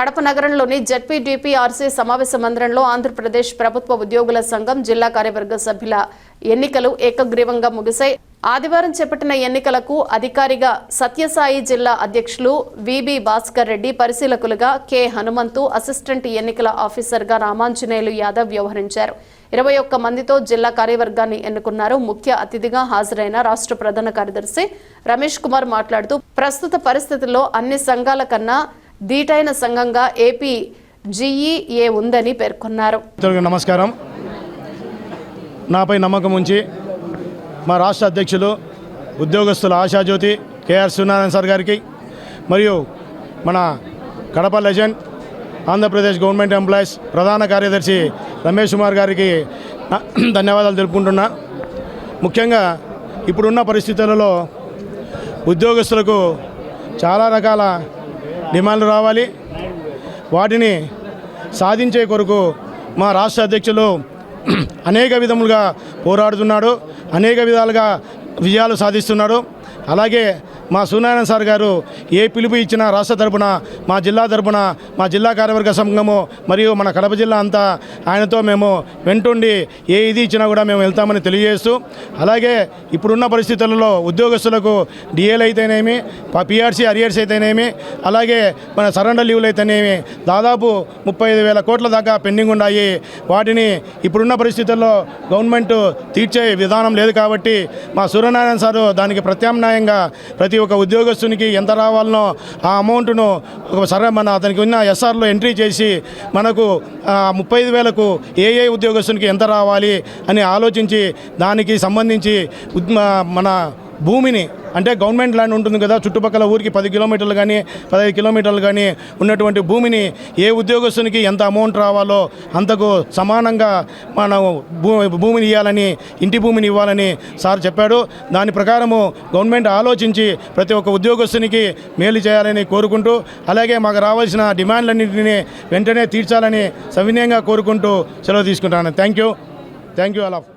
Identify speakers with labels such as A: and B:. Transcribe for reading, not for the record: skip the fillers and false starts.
A: కడప నగరంలోని జెడ్పీడీపీఆర్సీ సమావేశ మందిరంలో ఆంధ్రప్రదేశ్ ప్రభుత్వ ఉద్యోగుల సంఘం జిల్లా కార్యవర్గ సభ్యుల ఎన్నికలు ఏకగ్రీవంగా ముగిశాయి. ఆదివారం చేపట్టిన ఎన్నికలకు అధికారిగా సత్యసాయి జిల్లా అధ్యక్షులు విబి భాస్కర్ రెడ్డి, పరిశీలకులుగా కె హనుమంతు, అసిస్టెంట్ ఎన్నికల ఆఫీసర్గా రామాంజనేయులు యాదవ్ వ్యవహరించారు. 21 మందితో జిల్లా కార్యవర్గాన్ని ఎన్నుకున్నారు. ముఖ్య అతిథిగా హాజరైన రాష్ట్ర ప్రధాన కార్యదర్శి రమేష్ కుమార్ మాట్లాడుతూ ప్రస్తుత పరిస్థితుల్లో అన్ని సంఘాల కన్నా దీటైన సంఘంగా ఏపీ జీఈఏ ఉందని పేర్కొన్నారు.
B: నమస్కారం. నాపై నమ్మకం ఉంచి మా రాష్ట్ర అధ్యక్షులు ఉద్యోగస్తుల ఆశాజ్యోతి కేఆర్ సూర్యనారాయణ సార్ గారికి మరియు మన Kadapa legend Andhra Pradesh government employees ప్రధాన కార్యదర్శి రమేష్ కుమార్ గారికి ధన్యవాదాలు తెలుపుకుంటున్నా. ముఖ్యంగా ఇప్పుడున్న పరిస్థితులలో ఉద్యోగస్తులకు చాలా రకాల డిమాండ్లు రావాలి. వాటిని సాధించే కొరకు మా రాష్ట్ర అధ్యక్షులు అనేక విధములుగా పోరాడుతున్నాడు, అనేక విధాలుగా విజయాలు సాధిస్తున్నాడు. అలాగే మా సూర్యనారాయణ సార్ గారు ఏ పిలుపు ఇచ్చినా రాష్ట్ర తరపున, మా జిల్లా తరపున, మా జిల్లా కార్యవర్గ సంఘము మరియు మన కడప జిల్లా అంతా ఆయనతో మేము వెంటుండి ఏ ఇది ఇచ్చినా కూడా మేము వెళ్తామని తెలియజేస్తూ, అలాగే ఇప్పుడున్న పరిస్థితులలో ఉద్యోగస్తులకు డిఏలు అయితేనేమి, పిఆర్సీ అరియర్స్ అయితేనేమి, అలాగే మన సరెండర్ లీవ్లు అయితేనేమి దాదాపు 35,000 కోట్ల దాకా పెండింగ్ ఉన్నాయి. వాటిని ఇప్పుడున్న పరిస్థితుల్లో గవర్నమెంట్ తీర్చే విధానం లేదు కాబట్టి మా సూర్యనారాయణ సారు దానికి ప్రత్యామ్నాయంగా ప్రతి ఒక్క ఉద్యోగస్తునికి ఎంత రావాలనో ఆ అమౌంట్ను అతనికి ఉన్న ఎస్ఆర్లో ఎంట్రీ చేసి మనకు 35,000కు ఏ ఉద్యోగస్తునికి ఎంత రావాలి అని ఆలోచించి దానికి సంబంధించి మన భూమిని, అంటే గవర్నమెంట్ ల్యాండ్ ఉంటుంది కదా, చుట్టుపక్కల ఊరికి 10 కిలోమీటర్లు కానీ 15 కిలోమీటర్లు కానీ ఉన్నటువంటి భూమిని ఏ ఉద్యోగస్తునికి ఎంత అమౌంట్ రావాలో అంతకు సమానంగా మనం భూమిని ఇవ్వాలని, ఇంటి భూమిని ఇవ్వాలని సార్ చెప్పాడు. దాని ప్రకారము గవర్నమెంట్ ఆలోచించి ప్రతి ఒక్క ఉద్యోగస్తునికి మేలు చేయాలని కోరుకుంటూ, అలాగే మాకు రావాల్సిన డిమాండ్లన్నింటినీ వెంటనే తీర్చాలని సవినయంగా కోరుకుంటూ సెలవు తీసుకుంటాను. Thank you all of.